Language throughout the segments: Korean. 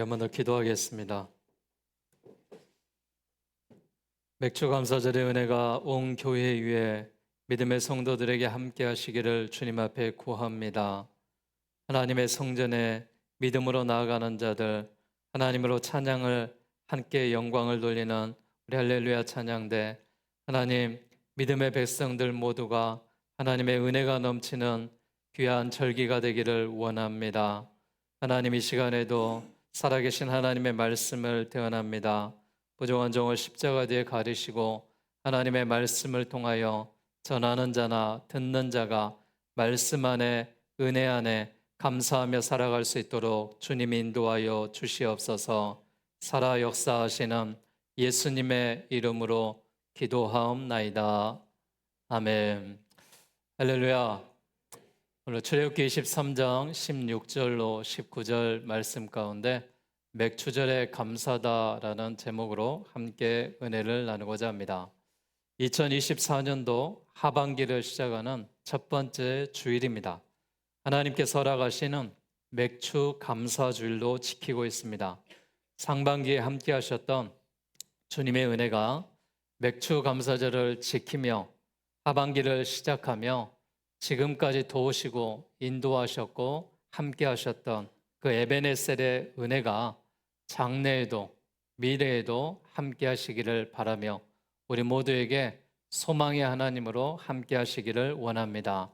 한번 더 기도하겠습니다. 맥주감사절의 은혜가 온 교회 위에 믿음의 성도들에게 함께 하시기를 주님 앞에 구합니다. 하나님의 성전에 믿음으로 나아가는 자들, 하나님으로 찬양을 함께 영광을 돌리는 우리 할렐루야 찬양대, 하나님 믿음의 백성들 모두가 하나님의 은혜가 넘치는 귀한 절기가 되기를 원합니다. 하나님 이 시간에도 살아계신 하나님의 말씀을 대언합니다. 부정한 종을 십자가 뒤에 가리시고 하나님의 말씀을 통하여 전하는 자나 듣는 자가 말씀 안에 은혜 안에 감사하며 살아갈 수 있도록 주님 인도하여 주시옵소서. 살아 역사하시는 예수님의 이름으로 기도하옵나이다. 아멘. 할렐루야. 오늘 출애굽기 23장 16절로 19절 말씀 가운데 맥주절의 감사다라는 제목으로 함께 은혜를 나누고자 합니다. 2024년도 하반기를 시작하는 첫 번째 주일입니다. 하나님께서 허락하시는 맥주 감사주일로 지키고 있습니다. 상반기에 함께 하셨던 주님의 은혜가 맥주 감사절을 지키며 하반기를 시작하며 지금까지 도우시고 인도하셨고 함께 하셨던 그 에베네셀의 은혜가 장래에도 미래에도 함께 하시기를 바라며 우리 모두에게 소망의 하나님으로 함께 하시기를 원합니다.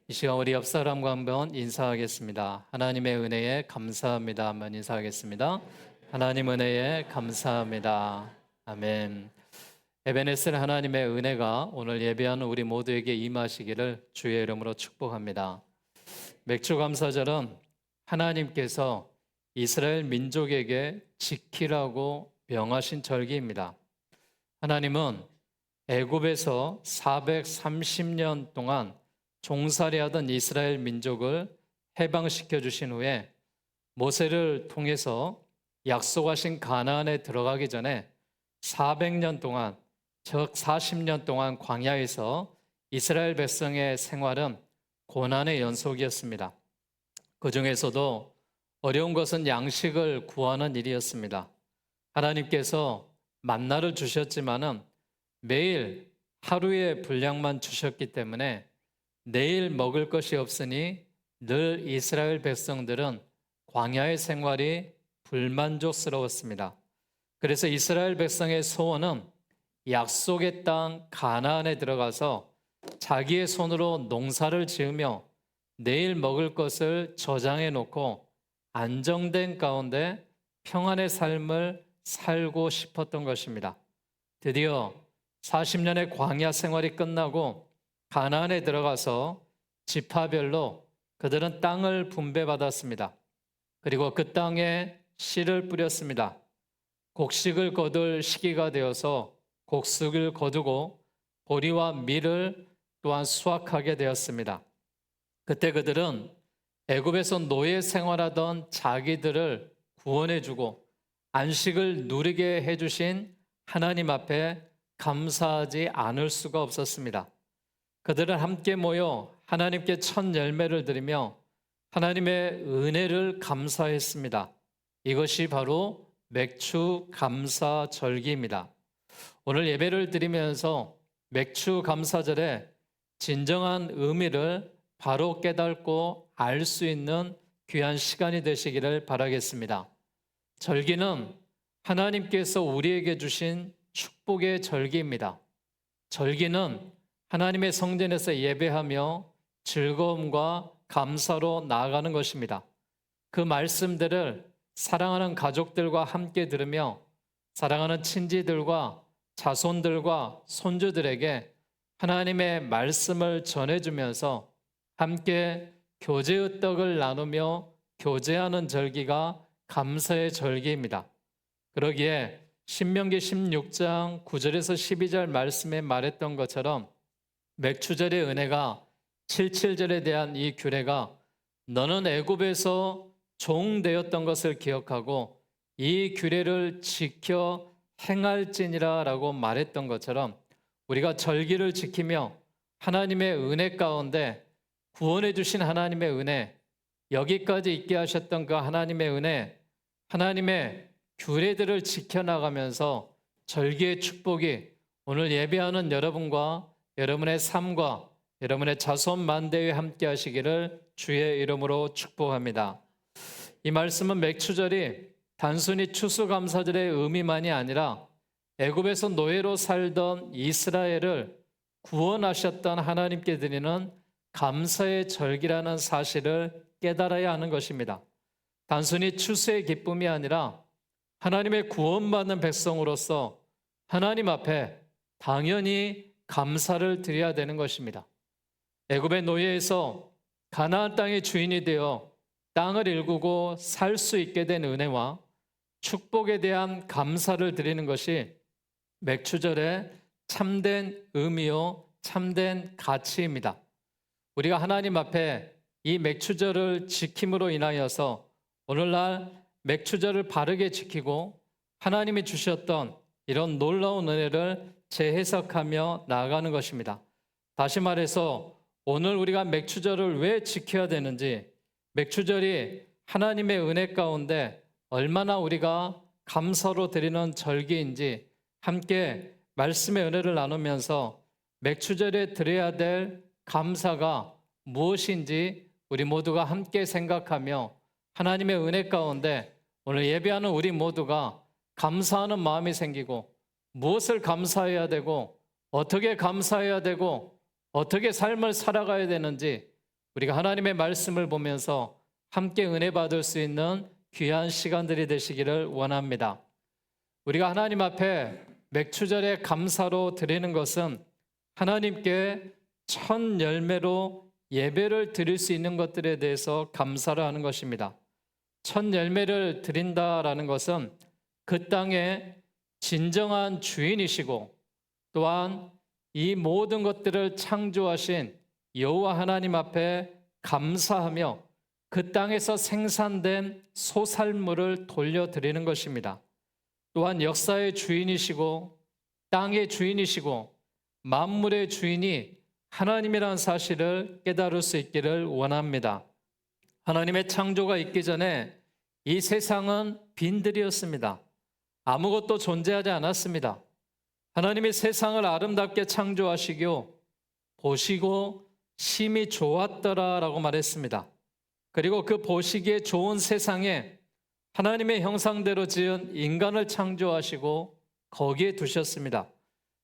이 시간 우리 옆 사람과 한번 인사하겠습니다. 하나님의 은혜에 감사합니다. 한번 인사하겠습니다. 하나님 은혜에 감사합니다. 아멘. 에베네셀 하나님의 은혜가 오늘 예배하는 우리 모두에게 임하시기를 주의 이름으로 축복합니다. 맥주감사절은 하나님께서 이스라엘 민족에게 지키라고 명하신 절기입니다. 하나님은 애굽에서 430년 동안 종살이하던 이스라엘 민족을 해방시켜 주신 후에 모세를 통해서 약속하신 가나안에 들어가기 전에 400년 동안 즉 40년 동안 광야에서 이스라엘 백성의 생활은 고난의 연속이었습니다. 그 중에서도 어려운 것은 양식을 구하는 일이었습니다. 하나님께서 만나를 주셨지만은 매일 하루의 분량만 주셨기 때문에 내일 먹을 것이 없으니 늘 이스라엘 백성들은 광야의 생활이 불만족스러웠습니다. 그래서 이스라엘 백성의 소원은 약속의 땅 가나안에 들어가서 자기의 손으로 농사를 지으며 내일 먹을 것을 저장해 놓고 안정된 가운데 평안의 삶을 살고 싶었던 것입니다. 드디어 40년의 광야 생활이 끝나고 가나안에 들어가서 지파별로 그들은 땅을 분배받았습니다. 그리고 그 땅에 씨를 뿌렸습니다. 곡식을 거둘 시기가 되어서 곡식을 거두고 보리와 밀을 또한 수확하게 되었습니다. 그때 그들은 애굽에서 노예 생활하던 자기들을 구원해주고 안식을 누리게 해주신 하나님 앞에 감사하지 않을 수가 없었습니다. 그들은 함께 모여 하나님께 첫 열매를 드리며 하나님의 은혜를 감사했습니다. 이것이 바로 맥주 감사 절기입니다. 오늘 예배를 드리면서 맥주 감사절의 진정한 의미를 바로 깨닫고 알 수 있는 귀한 시간이 되시기를 바라겠습니다. 절기는 하나님께서 우리에게 주신 축복의 절기입니다. 절기는 하나님의 성전에서 예배하며 즐거움과 감사로 나아가는 것입니다. 그 말씀들을 사랑하는 가족들과 함께 들으며 사랑하는 친지들과 자손들과 손주들에게 하나님의 말씀을 전해주면서 함께 교제의 떡을 나누며 교제하는 절기가 감사의 절기입니다. 그러기에 신명기 16장 9절에서 12절 말씀에 말했던 것처럼 맥주절의 은혜가 77절에 대한 이 규례가 너는 애굽에서 종 되었던 것을 기억하고 이 규례를 지켜 행할지니라 라고 말했던 것처럼 우리가 절기를 지키며 하나님의 은혜 가운데 구원해 주신 하나님의 은혜, 여기까지 있게 하셨던 그 하나님의 은혜, 하나님의 규례들을 지켜나가면서 절기의 축복이 오늘 예배하는 여러분과 여러분의 삶과 여러분의 자손 만대에 함께 하시기를 주의 이름으로 축복합니다. 이 말씀은 맥추절이 단순히 추수감사절의 의미만이 아니라 애굽에서 노예로 살던 이스라엘을 구원하셨던 하나님께 드리는 감사의 절기라는 사실을 깨달아야 하는 것입니다. 단순히 추수의 기쁨이 아니라 하나님의 구원받는 백성으로서 하나님 앞에 당연히 감사를 드려야 되는 것입니다. 애굽의 노예에서 가나안 땅의 주인이 되어 땅을 일구고 살 수 있게 된 은혜와 축복에 대한 감사를 드리는 것이 맥추절의 참된 의미요, 참된 가치입니다. 우리가 하나님 앞에 이 맥추절을 지킴으로 인하여서 오늘날 맥추절을 바르게 지키고 하나님이 주셨던 이런 놀라운 은혜를 재해석하며 나아가는 것입니다. 다시 말해서 오늘 우리가 맥추절을 왜 지켜야 되는지, 맥추절이 하나님의 은혜 가운데 얼마나 우리가 감사로 드리는 절기인지 함께 말씀의 은혜를 나누면서 맥추절에 드려야 될 감사가 무엇인지 우리 모두가 함께 생각하며 하나님의 은혜 가운데 오늘 예배하는 우리 모두가 감사하는 마음이 생기고 무엇을 감사해야 되고 어떻게 감사해야 되고 어떻게 삶을 살아가야 되는지 우리가 하나님의 말씀을 보면서 함께 은혜 받을 수 있는 귀한 시간들이 되시기를 원합니다. 우리가 하나님 앞에 맥추절의 감사로 드리는 것은 하나님께 첫 열매로 예배를 드릴 수 있는 것들에 대해서 감사를 하는 것입니다. 첫 열매를 드린다라는 것은 그 땅의 진정한 주인이시고 또한 이 모든 것들을 창조하신 여호와 하나님 앞에 감사하며 그 땅에서 생산된 소살물을 돌려드리는 것입니다. 또한 역사의 주인이시고 땅의 주인이시고 만물의 주인이 하나님이라는 사실을 깨달을 수 있기를 원합니다. 하나님의 창조가 있기 전에 이 세상은 빈들이었습니다. 아무것도 존재하지 않았습니다. 하나님이 세상을 아름답게 창조하시고 보시고 심히 좋았더라라고 말했습니다. 그리고 그 보시기에 좋은 세상에 하나님의 형상대로 지은 인간을 창조하시고 거기에 두셨습니다.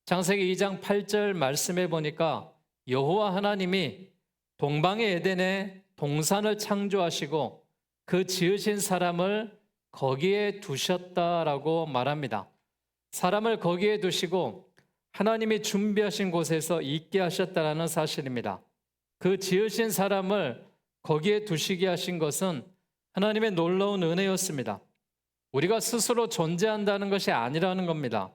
창세기 2장 8절 말씀해 보니까 여호와 하나님이 동방의 에덴에 동산을 창조하시고 그 지으신 사람을 거기에 두셨다라고 말합니다. 사람을 거기에 두시고 하나님이 준비하신 곳에서 있게 하셨다라는 사실입니다. 그 지으신 사람을 거기에 두시게 하신 것은 하나님의 놀라운 은혜였습니다. 우리가 스스로 존재한다는 것이 아니라는 겁니다.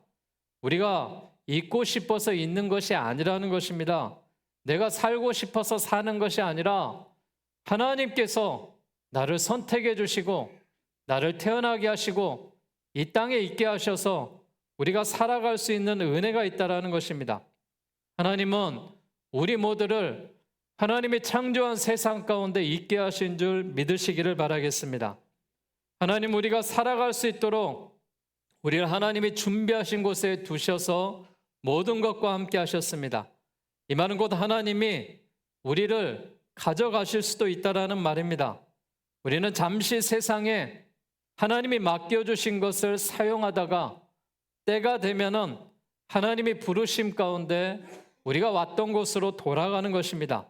우리가 있고 싶어서 있는 것이 아니라는 것입니다. 내가 살고 싶어서 사는 것이 아니라 하나님께서 나를 선택해 주시고 나를 태어나게 하시고 이 땅에 있게 하셔서 우리가 살아갈 수 있는 은혜가 있다라는 것입니다. 하나님은 우리 모두를 하나님이 창조한 세상 가운데 있게 하신 줄 믿으시기를 바라겠습니다. 하나님, 우리가 살아갈 수 있도록 우리를 하나님이 준비하신 곳에 두셔서 모든 것과 함께 하셨습니다. 이 말은 곧 하나님이 우리를 가져가실 수도 있다라는 말입니다. 우리는 잠시 세상에 하나님이 맡겨주신 것을 사용하다가 때가 되면은 하나님이 부르심 가운데 우리가 왔던 곳으로 돌아가는 것입니다.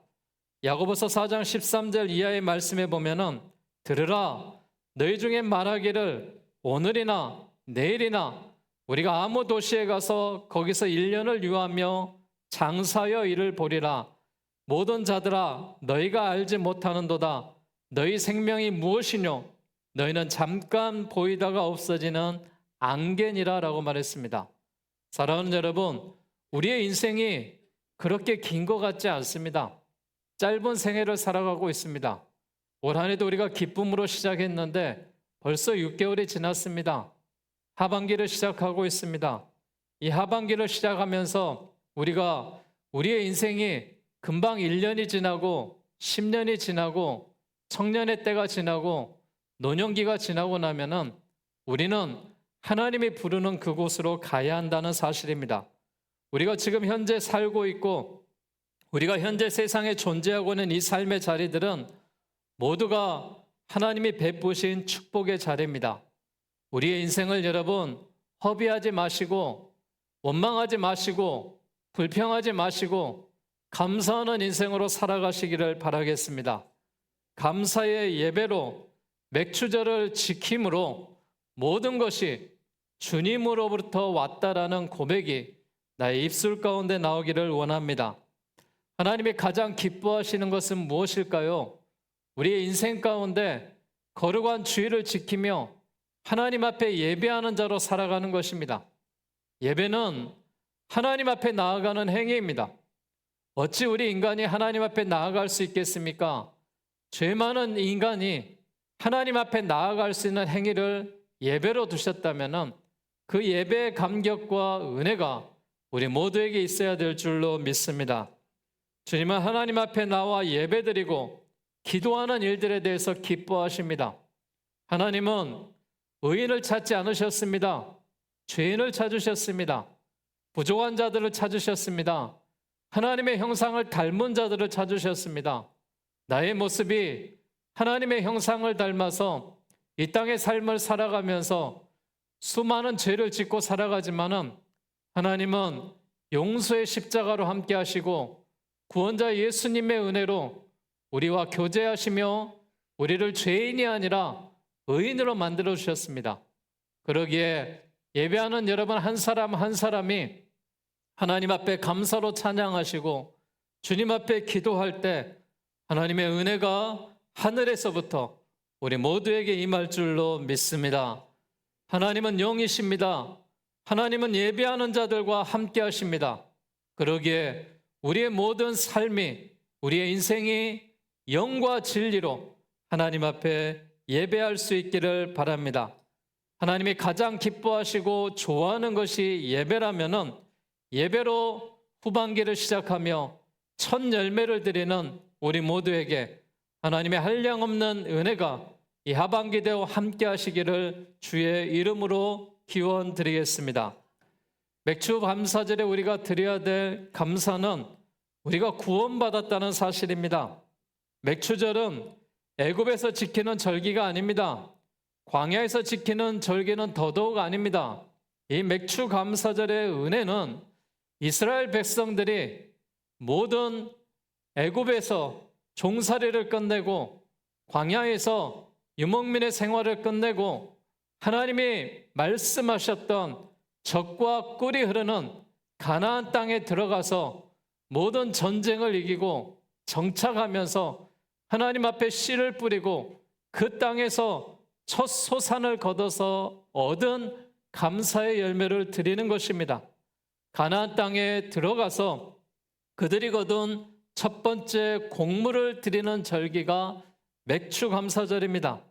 야고보서 4장 13절 이하의 말씀에 보면은 들으라, 너희 중에 말하기를 오늘이나 내일이나 우리가 아무 도시에 가서 거기서 1년을 유하며 장사하여 이를 보리라. 모든 자들아, 너희가 알지 못하는도다. 너희 생명이 무엇이뇨? 너희는 잠깐 보이다가 없어지는 안개니라 라고 말했습니다. 사랑하는 여러분, 우리의 인생이 그렇게 긴 것 같지 않습니다. 짧은 생애를 살아가고 있습니다. 올 한 해도 우리가 기쁨으로 시작했는데 벌써 6개월이 지났습니다. 하반기를 시작하고 있습니다. 이 하반기를 시작하면서 우리가 우리의 인생이 금방 1년이 지나고 10년이 지나고 청년의 때가 지나고 노년기가 지나고 나면은 우리는 하나님이 부르는 그곳으로 가야 한다는 사실입니다. 우리가 지금 현재 살고 있고 우리가 현재 세상에 존재하고 있는 이 삶의 자리들은 모두가 하나님이 베푸신 축복의 자리입니다. 우리의 인생을 여러분 허비하지 마시고 원망하지 마시고 불평하지 마시고 감사하는 인생으로 살아가시기를 바라겠습니다. 감사의 예배로 맥추절을 지킴으로 모든 것이 주님으로부터 왔다라는 고백이 나의 입술 가운데 나오기를 원합니다. 하나님이 가장 기뻐하시는 것은 무엇일까요? 우리의 인생 가운데 거룩한 주의를 지키며 하나님 앞에 예배하는 자로 살아가는 것입니다. 예배는 하나님 앞에 나아가는 행위입니다. 어찌 우리 인간이 하나님 앞에 나아갈 수 있겠습니까? 죄 많은 인간이 하나님 앞에 나아갈 수 있는 행위를 예배로 두셨다면 그 예배의 감격과 은혜가 우리 모두에게 있어야 될 줄로 믿습니다. 주님은 하나님 앞에 나와 예배드리고 기도하는 일들에 대해서 기뻐하십니다. 하나님은 의인을 찾지 않으셨습니다. 죄인을 찾으셨습니다. 부족한 자들을 찾으셨습니다. 하나님의 형상을 닮은 자들을 찾으셨습니다. 나의 모습이 하나님의 형상을 닮아서 이 땅의 삶을 살아가면서 수많은 죄를 짓고 살아가지만은 하나님은 용서의 십자가로 함께 하시고 구원자 예수님의 은혜로 우리와 교제하시며 우리를 죄인이 아니라 의인으로 만들어 주셨습니다. 그러기에 예배하는 여러분 한 사람 한 사람이 하나님 앞에 감사로 찬양하시고 주님 앞에 기도할 때 하나님의 은혜가 하늘에서부터 우리 모두에게 임할 줄로 믿습니다. 하나님은 영이십니다. 하나님은 예배하는 자들과 함께 하십니다. 그러기에 우리의 모든 삶이, 우리의 인생이 영과 진리로 하나님 앞에 예배할 수 있기를 바랍니다. 하나님이 가장 기뻐하시고 좋아하는 것이 예배라면은 예배로 후반기를 시작하며 첫 열매를 드리는 우리 모두에게 하나님의 한량없는 은혜가 이 하반기 되어 함께 하시기를 주의 이름으로 기원 드리겠습니다. 맥주 감사절에 우리가 드려야 될 감사는 우리가 구원받았다는 사실입니다. 맥주절은 애굽에서 지키는 절기가 아닙니다. 광야에서 지키는 절기는 더더욱 아닙니다. 이 맥주 감사절의 은혜는 이스라엘 백성들이 모든 애굽에서 종살이를 끝내고 광야에서 유목민의 생활을 끝내고 하나님이 말씀하셨던 젖과 꿀이 흐르는 가나안 땅에 들어가서 모든 전쟁을 이기고 정착하면서 하나님 앞에 씨를 뿌리고 그 땅에서 첫 소산을 거둬서 얻은 감사의 열매를 드리는 것입니다. 가나안 땅에 들어가서 그들이 거둔 첫 번째 곡물을 드리는 절기가 맥주 감사절입니다.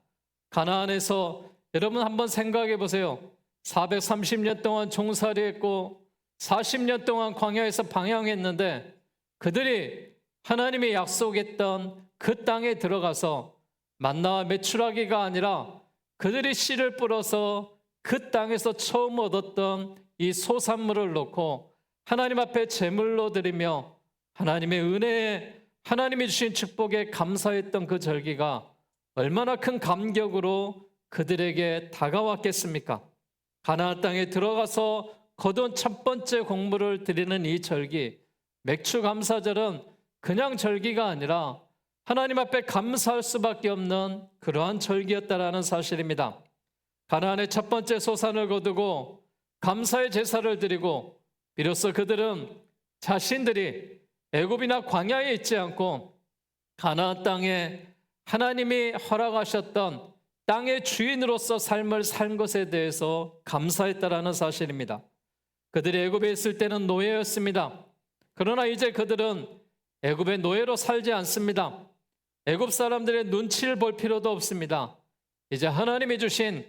가나안에서 여러분 한번 생각해 보세요. 430년 동안 종살이했고 40년 동안 광야에서 방향했는데 그들이 하나님이 약속했던 그 땅에 들어가서 만나와 메추라기가 아니라 그들이 씨를 뿌려서 그 땅에서 처음 얻었던 이 소산물을 놓고 하나님 앞에 제물로 드리며 하나님의 은혜에 하나님이 주신 축복에 감사했던 그 절기가 얼마나 큰 감격으로 그들에게 다가왔겠습니까? 가나안 땅에 들어가서 거둔 첫 번째 곡물을 드리는 이 절기, 맥주 감사절은 그냥 절기가 아니라 하나님 앞에 감사할 수밖에 없는 그러한 절기였다라는 사실입니다. 가나안의 첫 번째 소산을 거두고 감사의 제사를 드리고 비로소 그들은 자신들이 애굽이나 광야에 있지 않고 가나안 땅에 하나님이 허락하셨던 땅의 주인으로서 삶을 산 것에 대해서 감사했다라는 사실입니다. 그들이 애굽에 있을 때는 노예였습니다. 그러나 이제 그들은 애굽의 노예로 살지 않습니다. 애굽 사람들의 눈치를 볼 필요도 없습니다. 이제 하나님이 주신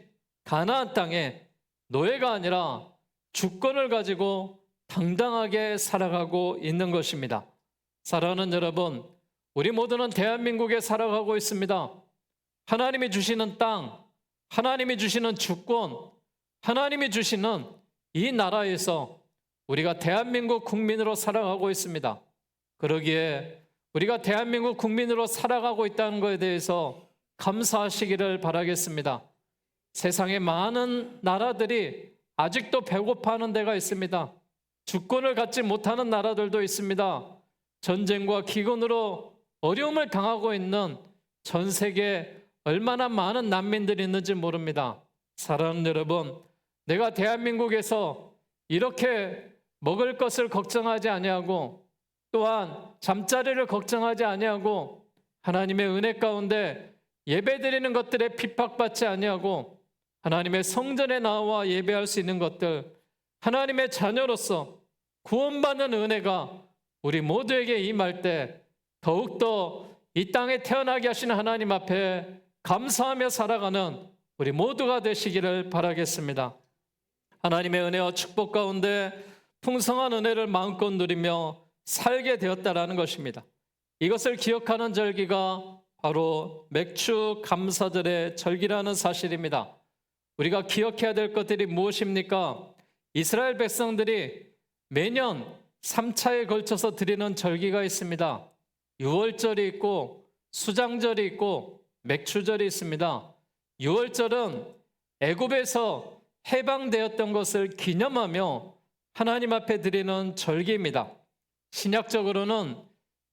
가나안 땅에 노예가 아니라 주권을 가지고 당당하게 살아가고 있는 것입니다. 사랑하는 여러분, 우리 모두는 대한민국에 살아가고 있습니다. 하나님이 주시는 땅, 하나님이 주시는 주권, 하나님이 주시는 이 나라에서 우리가 대한민국 국민으로 살아가고 있습니다. 그러기에 우리가 대한민국 국민으로 살아가고 있다는 것에 대해서 감사하시기를 바라겠습니다. 세상에 많은 나라들이 아직도 배고파하는 데가 있습니다. 주권을 갖지 못하는 나라들도 있습니다. 전쟁과 기근으로 어려움을 당하고 있는 전 세계에 얼마나 많은 난민들이 있는지 모릅니다. 사랑하는 여러분, 내가 대한민국에서 이렇게 먹을 것을 걱정하지 아니하고 또한 잠자리를 걱정하지 아니하고 하나님의 은혜 가운데 예배드리는 것들에 핍박받지 아니하고 하나님의 성전에 나와 예배할 수 있는 것들, 하나님의 자녀로서 구원받는 은혜가 우리 모두에게 임할 때 더욱더 이 땅에 태어나게 하시는 하나님 앞에 감사하며 살아가는 우리 모두가 되시기를 바라겠습니다. 하나님의 은혜와 축복 가운데 풍성한 은혜를 마음껏 누리며 살게 되었다라는 것입니다. 이것을 기억하는 절기가 바로 맥주 감사절의 절기라는 사실입니다. 우리가 기억해야 될 것들이 무엇입니까? 이스라엘 백성들이 매년 3차에 걸쳐서 드리는 절기가 있습니다. 유월절이 있고 수장절이 있고 맥주절이 있습니다. 유월절은 애굽에서 해방되었던 것을 기념하며 하나님 앞에 드리는 절기입니다. 신약적으로는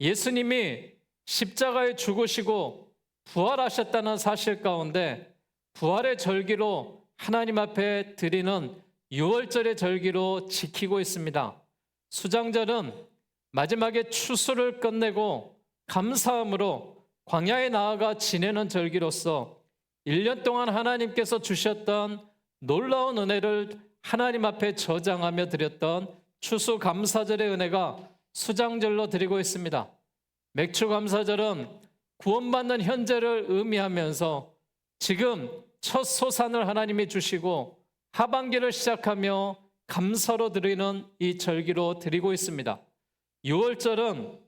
예수님이 십자가에 죽으시고 부활하셨다는 사실 가운데 부활의 절기로 하나님 앞에 드리는 유월절의 절기로 지키고 있습니다. 수장절은 마지막에 추수를 끝내고 감사함으로 광야에 나아가 지내는 절기로서 1년 동안 하나님께서 주셨던 놀라운 은혜를 하나님 앞에 저장하며 드렸던 추수감사절의 은혜가 수장절로 드리고 있습니다. 맥주감사절은 구원받는 현재를 의미하면서 지금 첫 소산을 하나님이 주시고 하반기를 시작하며 감사로 드리는 이 절기로 드리고 있습니다. 유월절은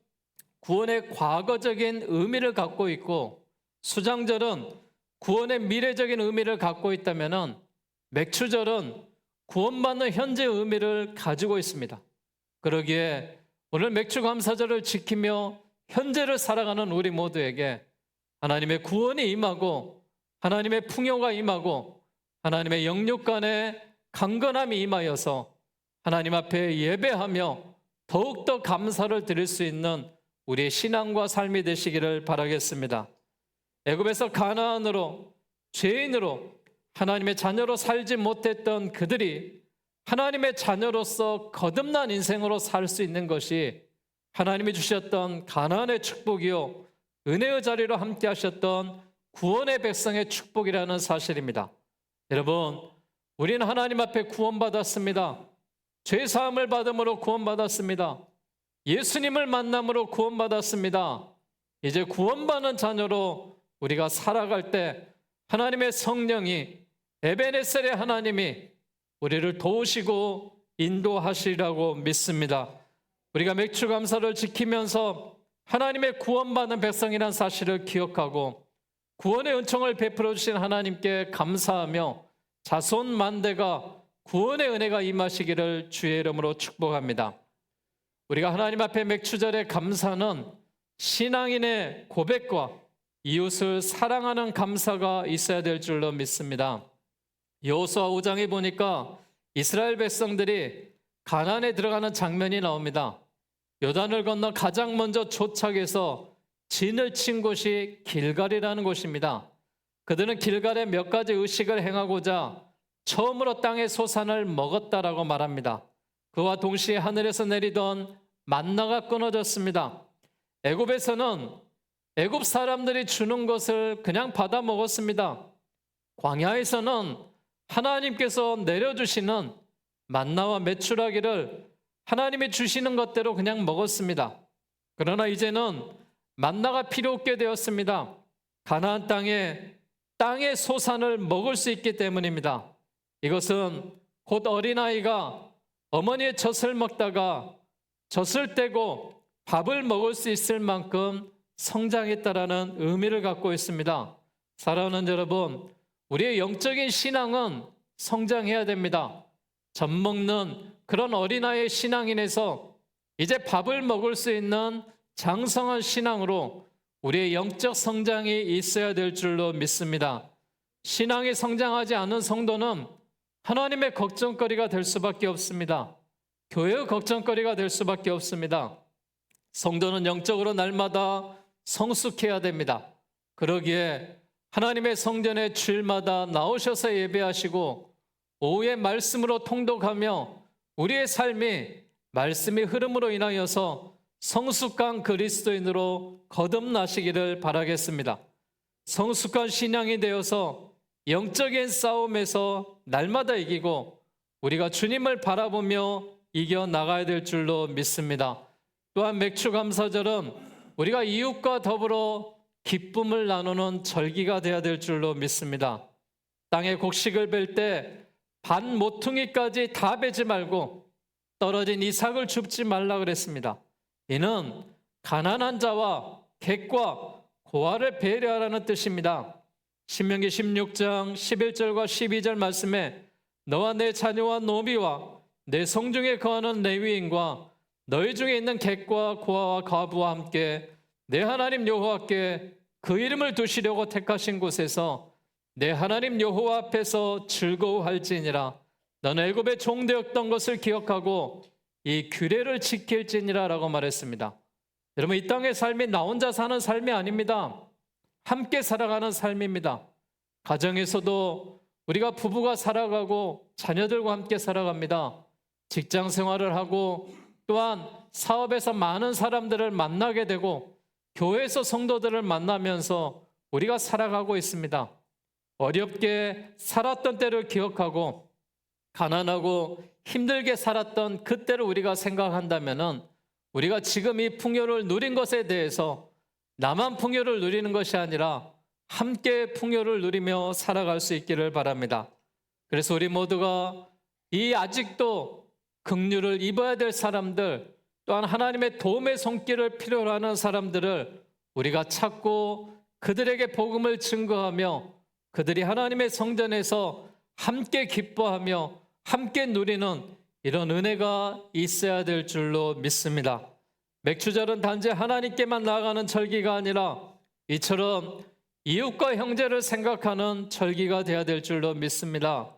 구원의 과거적인 의미를 갖고 있고 수장절은 구원의 미래적인 의미를 갖고 있다면 맥주절은 구원받는 현재의 의미를 가지고 있습니다. 그러기에 오늘 맥주감사절을 지키며 현재를 살아가는 우리 모두에게 하나님의 구원이 임하고 하나님의 풍요가 임하고 하나님의 영육간의 강건함이 임하여서 하나님 앞에 예배하며 더욱더 감사를 드릴 수 있는 우리의 신앙과 삶이 되시기를 바라겠습니다. 애굽에서 가나안으로 죄인으로 하나님의 자녀로 살지 못했던 그들이 하나님의 자녀로서 거듭난 인생으로 살 수 있는 것이 하나님이 주셨던 가나안의 축복이요 은혜의 자리로 함께 하셨던 구원의 백성의 축복이라는 사실입니다. 여러분, 우리는 하나님 앞에 구원받았습니다. 죄사함을 받음으로 구원받았습니다. 예수님을 만남으로 구원받았습니다. 이제 구원받는 자녀로 우리가 살아갈 때 하나님의 성령이 에베네셀의 하나님이 우리를 도우시고 인도하시리라고 믿습니다. 우리가 맥주감사를 지키면서 하나님의 구원받는 백성이라는 사실을 기억하고 구원의 은총을 베풀어 주신 하나님께 감사하며 자손 만대가 구원의 은혜가 임하시기를 주의 이름으로 축복합니다. 우리가 하나님 앞에 맥주절의 감사는 신앙인의 고백과 이웃을 사랑하는 감사가 있어야 될 줄로 믿습니다. 여호수아 5장에 보니까 이스라엘 백성들이 가나안에 들어가는 장면이 나옵니다. 요단을 건너 가장 먼저 조착해서 진을 친 곳이 길갈이라는 곳입니다. 그들은 길갈에 몇 가지 의식을 행하고자 처음으로 땅의 소산을 먹었다라고 말합니다. 그와 동시에 하늘에서 내리던 만나가 끊어졌습니다. 애굽에서는 애굽 사람들이 주는 것을 그냥 받아 먹었습니다. 광야에서는 하나님께서 내려주시는 만나와 메추라기를 하나님이 주시는 것대로 그냥 먹었습니다. 그러나 이제는 만나가 필요 없게 되었습니다. 가나안 땅의 소산을 먹을 수 있기 때문입니다. 이것은 곧 어린아이가 어머니의 젖을 먹다가 젖을 떼고 밥을 먹을 수 있을 만큼 성장했다라는 의미를 갖고 있습니다. 사랑하는 여러분, 우리의 영적인 신앙은 성장해야 됩니다. 젖 먹는 그런 어린아이의 신앙인에서 이제 밥을 먹을 수 있는 장성한 신앙으로 우리의 영적 성장이 있어야 될 줄로 믿습니다. 신앙이 성장하지 않은 성도는 하나님의 걱정거리가 될 수밖에 없습니다. 교회의 걱정거리가 될 수밖에 없습니다. 성도는 영적으로 날마다 성숙해야 됩니다. 그러기에 하나님의 성전에 주일마다 나오셔서 예배하시고 오후에 말씀으로 통독하며 우리의 삶이 말씀의 흐름으로 인하여서 성숙한 그리스도인으로 거듭나시기를 바라겠습니다. 성숙한 신앙이 되어서 영적인 싸움에서 날마다 이기고 우리가 주님을 바라보며 이겨나가야 될 줄로 믿습니다. 또한 맥주감사절은 우리가 이웃과 더불어 기쁨을 나누는 절기가 되어야 될 줄로 믿습니다. 땅에 곡식을 벨 때 반 모퉁이까지 다 베지 말고 떨어진 이삭을 줍지 말라 그랬습니다. 이는 가난한 자와 객과 고아를 배려하라는 뜻입니다. 신명기 16장 11절과 12절 말씀에 너와 내 자녀와 노비와 내 성중에 거하는 레위인과 너희 중에 있는 객과 고아와 과부와 함께 내 하나님 여호와께 그 이름을 두시려고 택하신 곳에서 내 하나님 여호와 앞에서 즐거워할지니라. 너는 애굽의 종되었던 것을 기억하고 이 규례를 지킬지니라 라고 말했습니다. 여러분, 이 땅의 삶이 나 혼자 사는 삶이 아닙니다. 함께 살아가는 삶입니다. 가정에서도 우리가 부부가 살아가고 자녀들과 함께 살아갑니다. 직장 생활을 하고 또한 사업에서 많은 사람들을 만나게 되고 교회에서 성도들을 만나면서 우리가 살아가고 있습니다. 어렵게 살았던 때를 기억하고 가난하고 힘들게 살았던 그때를 우리가 생각한다면 우리가 지금 이 풍요를 누린 것에 대해서 나만 풍요를 누리는 것이 아니라 함께 풍요를 누리며 살아갈 수 있기를 바랍니다. 그래서 우리 모두가 이 아직도 긍휼을 입어야 될 사람들, 또한 하나님의 도움의 손길을 필요로 하는 사람들을 우리가 찾고 그들에게 복음을 증거하며 그들이 하나님의 성전에서 함께 기뻐하며 함께 누리는 이런 은혜가 있어야 될 줄로 믿습니다. 맥주절은 단지 하나님께만 나아가는 절기가 아니라 이처럼 이웃과 형제를 생각하는 절기가 되어야 될 줄로 믿습니다.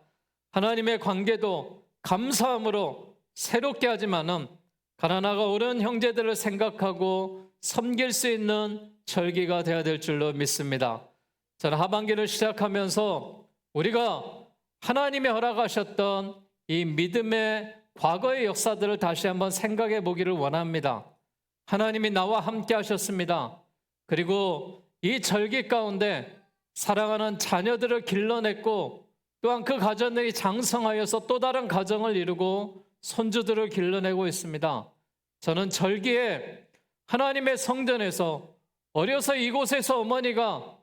하나님의 관계도 감사함으로 새롭게 하지만은 가난하고 어려운 형제들을 생각하고 섬길 수 있는 절기가 되어야 될 줄로 믿습니다. 저는 하반기를 시작하면서 우리가 하나님이 허락하셨던 이 믿음의 과거의 역사들을 다시 한번 생각해 보기를 원합니다. 하나님이 나와 함께 하셨습니다. 그리고 이 절기 가운데 사랑하는 자녀들을 길러냈고 또한 그 가정들이 장성하여서 또 다른 가정을 이루고 손주들을 길러내고 있습니다. 저는 절기에 하나님의 성전에서 어려서 이곳에서 어머니가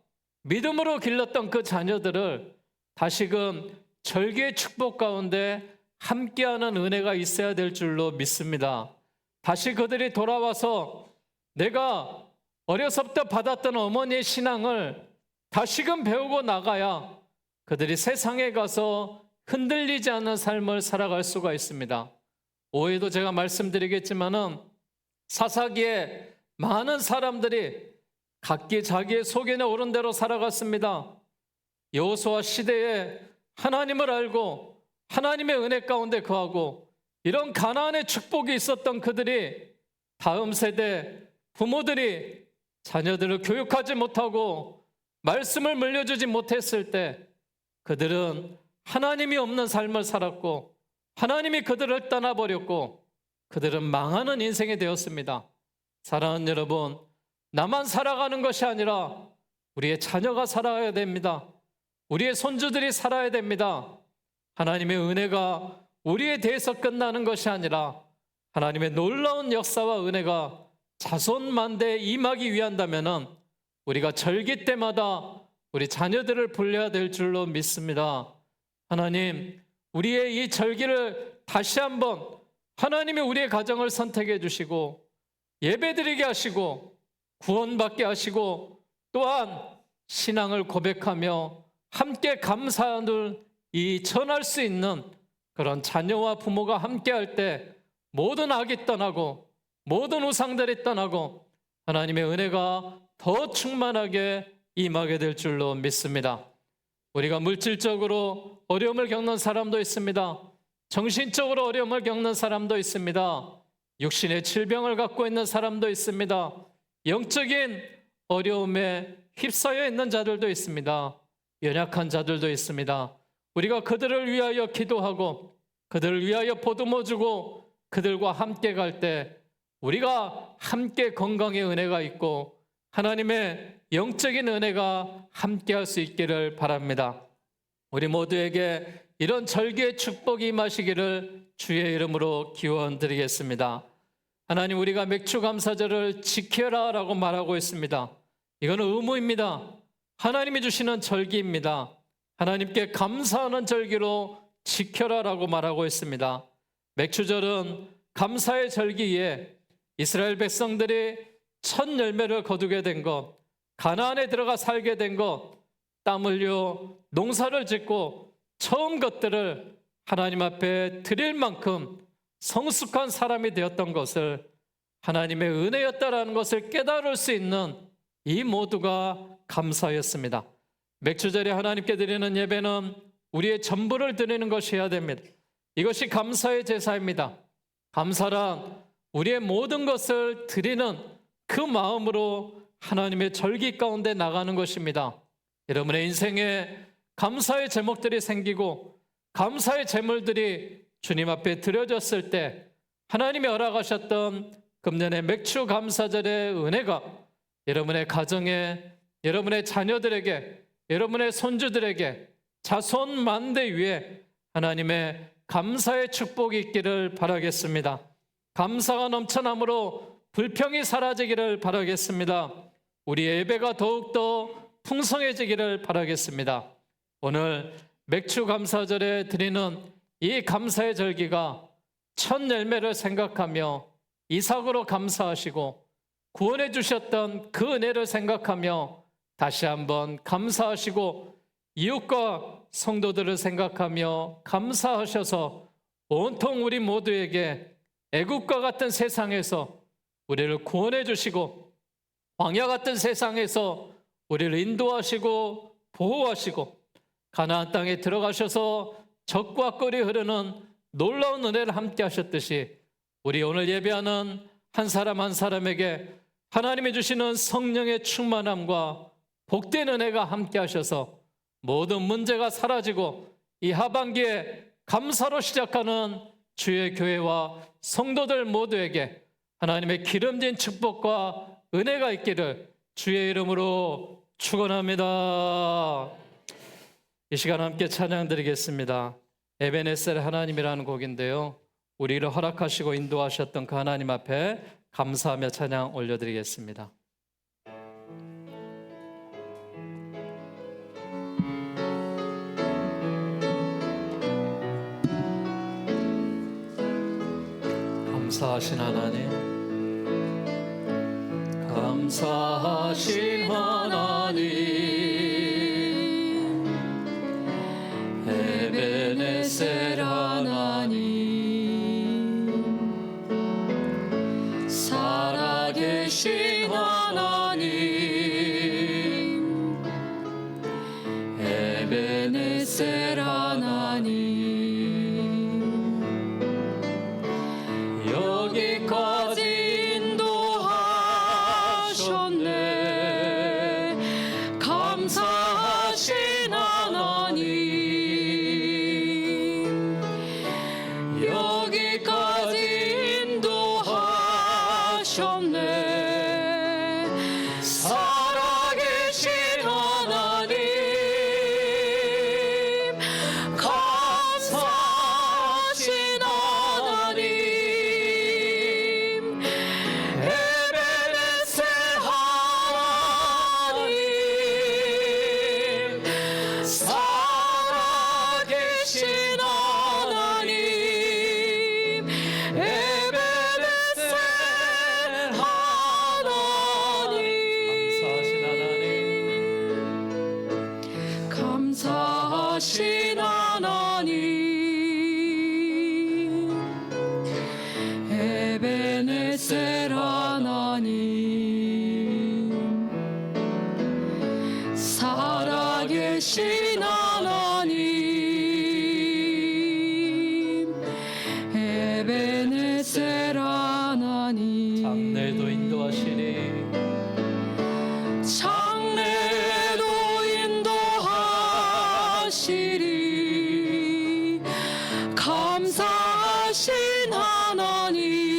믿음으로 길렀던 그 자녀들을 다시금 절기의 축복 가운데 함께하는 은혜가 있어야 될 줄로 믿습니다. 다시 그들이 돌아와서 내가 어려서부터 받았던 어머니의 신앙을 다시금 배우고 나가야 그들이 세상에 가서 흔들리지 않는 삶을 살아갈 수가 있습니다. 오해도 제가 말씀드리겠지만은 사사기에 많은 사람들이 각기 자기의 소견에 오른 대로 살아갔습니다. 여호수아 시대에 하나님을 알고 하나님의 은혜 가운데 거하고 이런 가나안의 축복이 있었던 그들이 다음 세대 부모들이 자녀들을 교육하지 못하고 말씀을 물려주지 못했을 때 그들은 하나님이 없는 삶을 살았고 하나님이 그들을 떠나버렸고 그들은 망하는 인생이 되었습니다. 사랑하는 여러분, 나만 살아가는 것이 아니라 우리의 자녀가 살아야 됩니다. 우리의 손주들이 살아야 됩니다. 하나님의 은혜가 우리에 대해서 끝나는 것이 아니라 하나님의 놀라운 역사와 은혜가 자손만대에 임하기 위한다면 우리가 절기 때마다 우리 자녀들을 불려야 될 줄로 믿습니다. 하나님, 우리의 이 절기를 다시 한번 하나님이 우리의 가정을 선택해 주시고 예배드리게 하시고 구원받게 하시고 또한 신앙을 고백하며 함께 감사를 전할 수 있는 그런 자녀와 부모가 함께 할 때 모든 악이 떠나고 모든 우상들이 떠나고 하나님의 은혜가 더 충만하게 임하게 될 줄로 믿습니다. 우리가 물질적으로 어려움을 겪는 사람도 있습니다. 정신적으로 어려움을 겪는 사람도 있습니다. 육신의 질병을 갖고 있는 사람도 있습니다. 영적인 어려움에 휩싸여 있는 자들도 있습니다. 연약한 자들도 있습니다. 우리가 그들을 위하여 기도하고 그들을 위하여 보듬어주고 그들과 함께 갈 때 우리가 함께 건강의 은혜가 있고 하나님의 영적인 은혜가 함께 할 수 있기를 바랍니다. 우리 모두에게 이런 절기의 축복이 임하시기를 주의 이름으로 기원드리겠습니다. 하나님, 우리가 맥주감사절을 지켜라 라고 말하고 있습니다. 이거는 의무입니다. 하나님이 주시는 절기입니다. 하나님께 감사하는 절기로 지켜라 라고 말하고 있습니다. 맥주절은 감사의 절기에 이스라엘 백성들이 첫 열매를 거두게 된 것, 가나안에 들어가 살게 된 것, 땀 흘려 농사를 짓고 처음 것들을 하나님 앞에 드릴 만큼 성숙한 사람이 되었던 것을 하나님의 은혜였다라는 것을 깨달을 수 있는 이 모두가 감사였습니다. 맥주절에 하나님께 드리는 예배는 우리의 전부를 드리는 것이어야 됩니다. 이것이 감사의 제사입니다. 감사란 우리의 모든 것을 드리는 그 마음으로 하나님의 절기 가운데 나가는 것입니다. 여러분의 인생에 감사의 제목들이 생기고 감사의 제물들이 주님 앞에 드려졌을 때 하나님이 허락하셨던 금년의 맥주 감사절의 은혜가 여러분의 가정에, 여러분의 자녀들에게, 여러분의 손주들에게 자손 만대 위에 하나님의 감사의 축복이 있기를 바라겠습니다. 감사가 넘쳐남으로 불평이 사라지기를 바라겠습니다. 우리의 예배가 더욱더 풍성해지기를 바라겠습니다. 오늘 맥주 감사절에 드리는 이 감사의 절기가 첫 열매를 생각하며 이삭으로 감사하시고 구원해 주셨던 그 은혜를 생각하며 다시 한번 감사하시고 이웃과 성도들을 생각하며 감사하셔서 온통 우리 모두에게 애국과 같은 세상에서 우리를 구원해 주시고 광야 같은 세상에서 우리를 인도하시고 보호하시고 가나안 땅에 들어가셔서 젖과 꿀이 흐르는 놀라운 은혜를 함께 하셨듯이 우리 오늘 예배하는 한 사람 한 사람에게 하나님이 주시는 성령의 충만함과 복된 은혜가 함께 하셔서 모든 문제가 사라지고 이 하반기에 감사로 시작하는 주의 교회와 성도들 모두에게 하나님의 기름진 축복과 은혜가 있기를 주의 이름으로 축원합니다. 이 시간 함께 찬양 드리겠습니다. 에베네셀 하나님이라는 곡인데요, 우리를 허락하시고 인도하셨던 그 하나님 앞에 감사하며 찬양 올려드리겠습니다. 감사하신 하나님, 감사하신 하나님, 에베네셀 하나님, 살아계신 하나님, 에베네셀 하나님, 여기까지 인도하셨네. 감사합니다. 감사하신 하나님